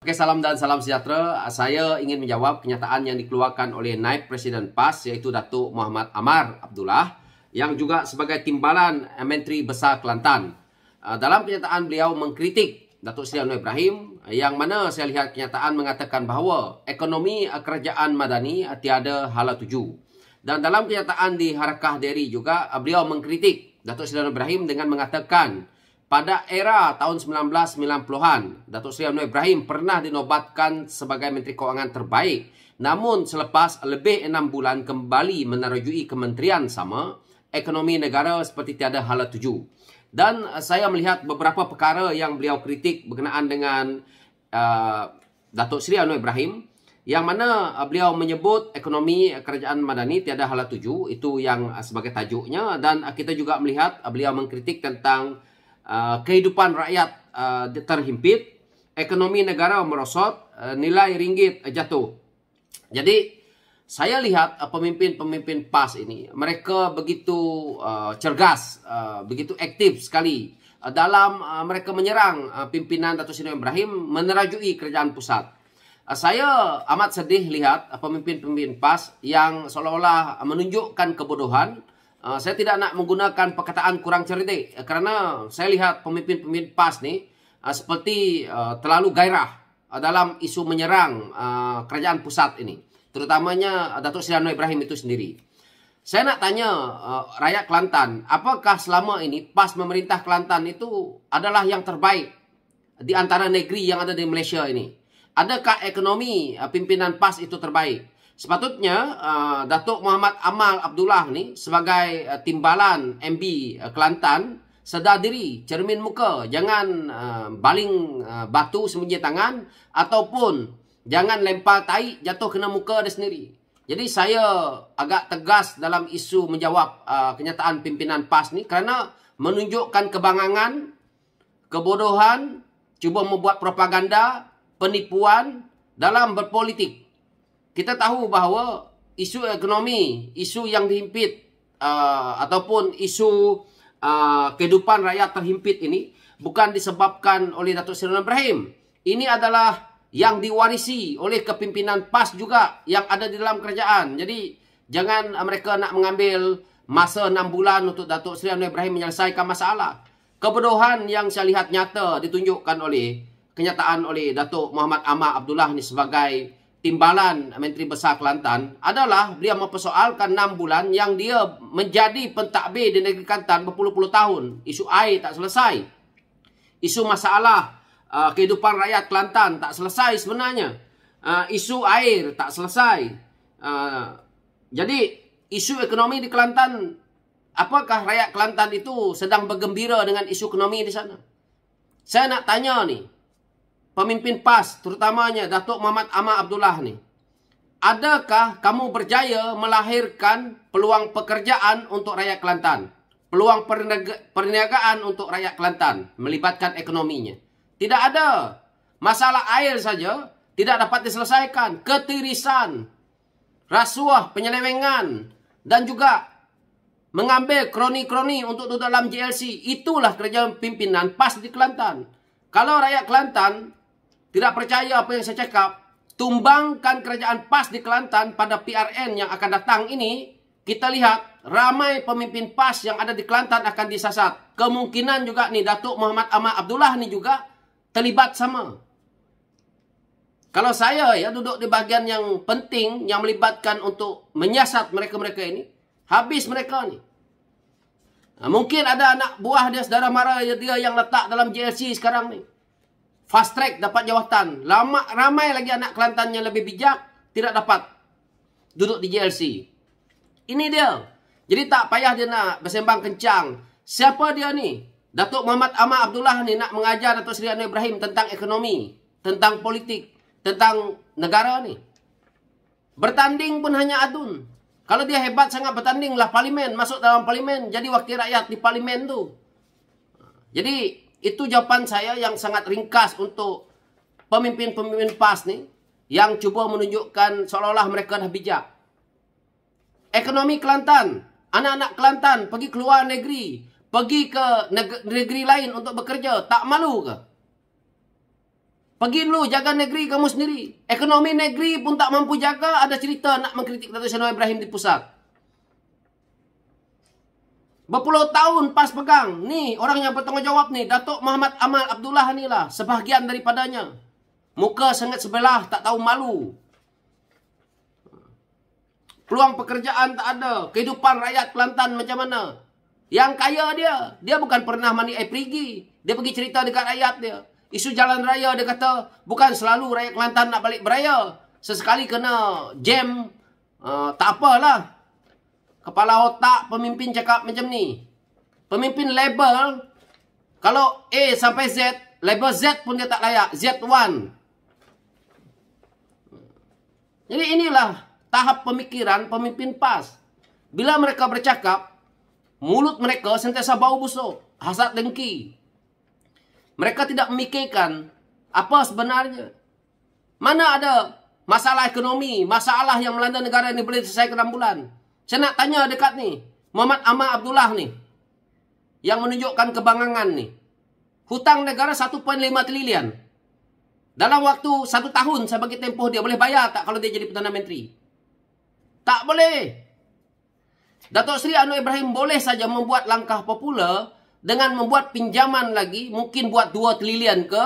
Oke, salam dan salam sejahtera. Saya ingin menjawab kenyataan yang dikeluarkan oleh Naib Presiden PAS, yaitu Datuk Muhammad Amar Abdullah, yang juga sebagai timbalan Menteri Besar Kelantan. Dalam kenyataan beliau mengkritik Datuk Seri Anwar Ibrahim, yang mana saya lihat kenyataan mengatakan bahawa ekonomi kerajaan Madani tiada hala tuju. Dan dalam kenyataan di Harakah Dairy juga, beliau mengkritik Datuk Seri Anwar Ibrahim dengan mengatakan pada era tahun 1990-an, Datuk Seri Anwar Ibrahim pernah dinobatkan sebagai Menteri Kewangan terbaik. Namun selepas lebih 6 bulan kembali menerajui kementerian sama, ekonomi negara seperti tiada hala tuju. Dan saya melihat beberapa perkara yang beliau kritik berkenaan dengan Datuk Seri Anwar Ibrahim, yang mana beliau menyebut ekonomi kerajaan Madani tiada hala tuju, itu yang sebagai tajuknya. Dan kita juga melihat beliau mengkritik tentang kehidupan rakyat terhimpit, ekonomi negara merosot, nilai ringgit jatuh. Jadi saya lihat pemimpin-pemimpin PAS ini, mereka begitu cergas, begitu aktif sekali dalam mereka menyerang pimpinan Datuk Seri Anwar Ibrahim menerajui kerajaan pusat. Saya amat sedih lihat pemimpin-pemimpin PAS yang seolah-olah menunjukkan kebodohan. Saya tidak nak menggunakan perkataan kurang cerdik, kerana saya lihat pemimpin-pemimpin PAS ni seperti terlalu gairah dalam isu menyerang kerajaan pusat ini, terutamanya Datuk Seri Anwar Ibrahim itu sendiri. Saya nak tanya rakyat Kelantan, apakah selama ini PAS memerintah Kelantan itu adalah yang terbaik di antara negeri yang ada di Malaysia ini? Adakah ekonomi pimpinan PAS itu terbaik? Sepatutnya Datuk Muhammad Amar Abdullah ni sebagai timbalan MB Kelantan sedar diri, cermin muka, jangan baling batu sembunyi tangan, ataupun jangan lempar tai jatuh kena muka dia sendiri. Jadi saya agak tegas dalam isu menjawab kenyataan pimpinan PAS ni, kerana menunjukkan kebangangan, kebodohan, cuba membuat propaganda, penipuan dalam berpolitik. Kita tahu bahawa isu ekonomi, isu yang dihimpit ataupun isu kehidupan rakyat terhimpit ini bukan disebabkan oleh Datuk Seri Anwar Ibrahim. Ini adalah yang diwarisi oleh kepimpinan PAS juga yang ada di dalam kerajaan. Jadi jangan mereka nak mengambil masa 6 bulan untuk Datuk Seri Anwar Ibrahim menyelesaikan masalah. Kebodohan yang saya lihat nyata ditunjukkan oleh kenyataan oleh Datuk Muhammad Amar Abdullah ni sebagai timbalan Menteri Besar Kelantan adalah beliau mempersoalkan 6 bulan yang dia menjadi pentadbir di negeri Kelantan berpuluh-puluh tahun. Isu air tak selesai. Isu masalah kehidupan rakyat Kelantan tak selesai sebenarnya. Isu air tak selesai. Jadi isu ekonomi di Kelantan, apakah rakyat Kelantan itu sedang bergembira dengan isu ekonomi di sana? Saya nak tanya ni, pemimpin PAS, terutamanya Datuk Muhammad Amar Abdullah ni, adakah kamu berjaya melahirkan peluang pekerjaan untuk rakyat Kelantan? Peluang perniagaan untuk rakyat Kelantan, melibatkan ekonominya? Tidak ada. Masalah air saja tidak dapat diselesaikan. Ketirisan, rasuah, penyelewengan, dan juga mengambil kroni-kroni untuk duduk dalam JLC. Itulah kerja pimpinan PAS di Kelantan. Kalau rakyat Kelantan tidak percaya apa yang saya cakap, tumbangkan kerajaan PAS di Kelantan pada PRN yang akan datang ini, kita lihat ramai pemimpin PAS yang ada di Kelantan akan disasat. Kemungkinan juga nih Datuk Muhammad Amar Abdullah ni juga terlibat sama. Kalau saya duduk di bahagian yang penting yang melibatkan untuk menyiasat mereka-mereka ini, habis mereka ni. Mungkin ada anak buah dia, saudara mara dia yang letak dalam JLC sekarang ni. Fast track dapat jawatan. Ramai lagi anak Kelantan yang lebih bijak tidak dapat duduk di JLC. Ini dia. Jadi tak payah dia nak bersembang kencang. Siapa dia ni? Datuk Muhammad Amar Abdullah ni nak mengajar Datuk Seri Anwar Ibrahim tentang ekonomi, tentang politik, tentang negara ni. Bertanding pun hanya adun. Kalau dia hebat sangat bertandinglah parlimen, masuk dalam parlimen, jadi wakil rakyat di parlimen tu. Jadi itu jawapan saya yang sangat ringkas untuk pemimpin-pemimpin PAS ni yang cuba menunjukkan seolah-olah mereka dah bijak. Ekonomi Kelantan, anak-anak Kelantan pergi keluar negeri, pergi ke negeri lain untuk bekerja, tak malu ke? Pergi dulu jaga negeri kamu sendiri. Ekonomi negeri pun tak mampu jaga, ada cerita nak mengkritik Datuk Seri Anwar Ibrahim di pusat. Berpuluh tahun PAS pegang. Ni orang yang bertanggungjawab ni, Datuk Muhammad Amal Abdullah ni lah, sebahagian daripadanya. Muka sangat sebelah, tak tahu malu. Peluang pekerjaan tak ada. Kehidupan rakyat Kelantan macam mana? Yang kaya dia bukan pernah mandi air perigi. Dia pergi cerita dekat rakyat dia. Isu jalan raya dia kata, bukan selalu rakyat Kelantan nak balik beraya. Sesekali kena jam, tak apalah. Kepala otak pemimpin cakap macam ni. Pemimpin label, kalau A sampai Z, label Z pun dia tak layak. Z1. Jadi inilah tahap pemikiran pemimpin PAS. Bila mereka bercakap, mulut mereka sentiasa bau busuk, hasad dengki. Mereka tidak memikirkan apa sebenarnya. Mana ada masalah ekonomi, masalah yang melanda negara ini boleh selesai ke 6 bulan. Saya nak tanya dekat ni, Muhammad Amal Abdullah ni, yang menunjukkan kebangangan ni. Hutang negara 1.5 trilion. Dalam waktu 1 tahun saya bagi tempoh dia, boleh bayar tak kalau dia jadi Perdana Menteri? Tak boleh. Datuk Seri Anwar Ibrahim boleh saja membuat langkah popular dengan membuat pinjaman lagi, mungkin buat 2 trilion ke,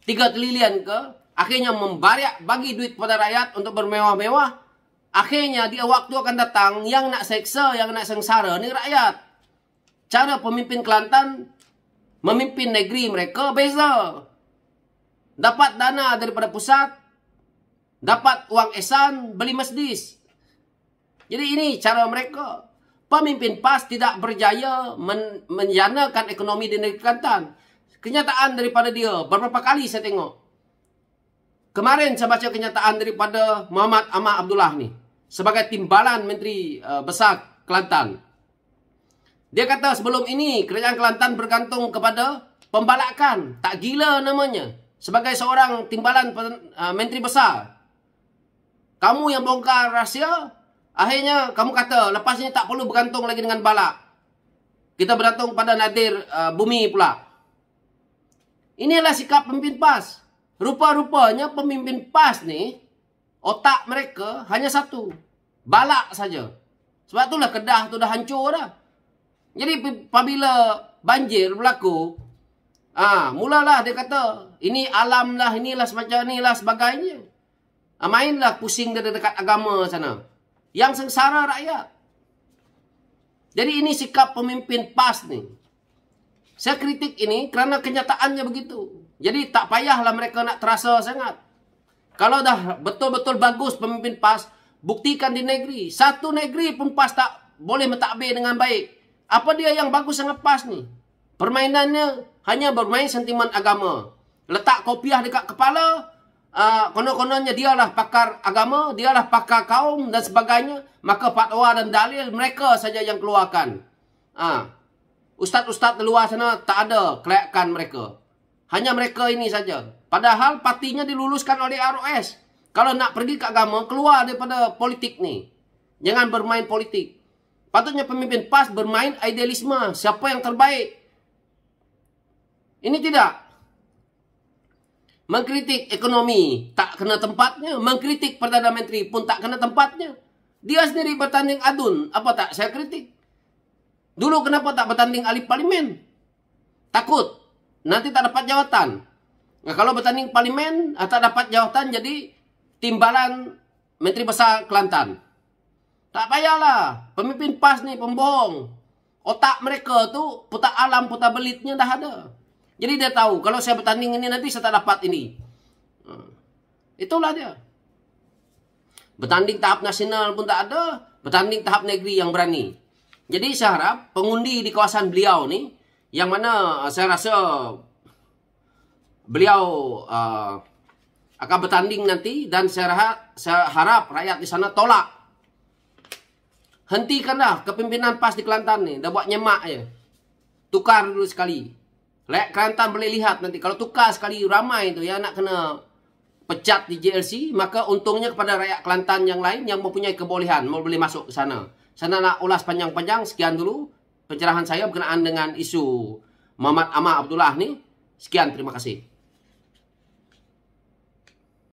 3 trilion ke, akhirnya bagi duit kepada rakyat untuk bermewah-mewah. Akhirnya dia waktu akan datang, yang nak seksa, yang nak sengsara ni rakyat. Cara pemimpin Kelantan memimpin negeri mereka beza. Dapat dana daripada pusat, dapat uang ihsan, beli masjid. Jadi ini cara mereka. Pemimpin PAS tidak berjaya menjanakan ekonomi di negeri Kelantan. Kenyataan daripada dia, beberapa kali saya tengok. Kemarin saya baca kenyataan daripada Muhammad Amal Abdullah ni, sebagai timbalan Menteri Besar Kelantan. Dia kata sebelum ini kerajaan Kelantan bergantung kepada pembalakan. Tak gila namanya. Sebagai seorang timbalan Menteri Besar, kamu yang bongkar rahsia, akhirnya kamu kata lepas ini tak perlu bergantung lagi dengan balak. Kita bergantung pada nadir bumi pula. Inilah sikap pemimpin PAS. Rupa-rupanya pemimpin PAS ni, otak mereka hanya satu. Balak saja. Sebab itulah Kedah tu dah hancur dah. Jadi apabila banjir berlaku, mulalah dia kata, ini alam lah, inilah semacam inilah sebagainya. Mainlah pusing dia dekat agama sana. Yang sengsara rakyat. Jadi ini sikap pemimpin PAS ni. Saya kritik ini kerana kenyataannya begitu. Jadi tak payahlah mereka nak terasa sangat. Kalau dah betul-betul bagus pemimpin PAS, buktikan di negeri. Satu negeri pun PAS tak boleh mentadbir dengan baik. Apa dia yang bagus sangat PAS ni? Permainannya hanya bermain sentimen agama. Letak kopiah dekat kepala, konon-kononnya dialah pakar agama, dialah pakar kaum dan sebagainya. Maka fatwa dan dalil mereka saja yang keluarkan. Ustaz-ustaz di luar sana tak ada kelayakan mereka. Hanya mereka ini saja. Padahal partinya diluluskan oleh ROS. Kalau nak pergi ke agama, keluar daripada politik ni. Jangan bermain politik. Patutnya pemimpin PAS bermain idealisme. Siapa yang terbaik? Ini tidak. Mengkritik ekonomi tak kena tempatnya. Mengkritik Perdana Menteri pun tak kena tempatnya. Dia sendiri bertanding adun. Apa tak saya kritik? Dulu kenapa tak bertanding ahli parlimen? Takut. Nanti tak dapat jawatan. Nah, kalau bertanding parlimen, tak dapat jawatan jadi timbalan Menteri Besar Kelantan. Tak payahlah. Pemimpin PAS ni pembohong. Otak mereka tu putar alam, putar belitnya dah ada. Jadi dia tahu, kalau saya bertanding ini nanti saya tak dapat ini. Itulah dia. Bertanding tahap nasional pun tak ada. Bertanding tahap negeri yang berani. Jadi saya harap pengundi di kawasan beliau ni, yang mana saya rasa beliau akan bertanding nanti, dan saya harap rakyat di sana tolak. Hentikanlah kepimpinan PAS di Kelantan ni. Dah buat nyemak je. Tukar dulu sekali. Rakyat Kelantan boleh lihat nanti. Kalau tukar sekali ramai tu yang nak kena pecat di JLC, maka untungnya kepada rakyat Kelantan yang lain yang mempunyai kebolehan boleh masuk ke sana. Saya nak ulas panjang-panjang. Sekian dulu pencerahan saya berkenaan dengan isu Muhammad Amal Abdullah ni. Sekian, terima kasih.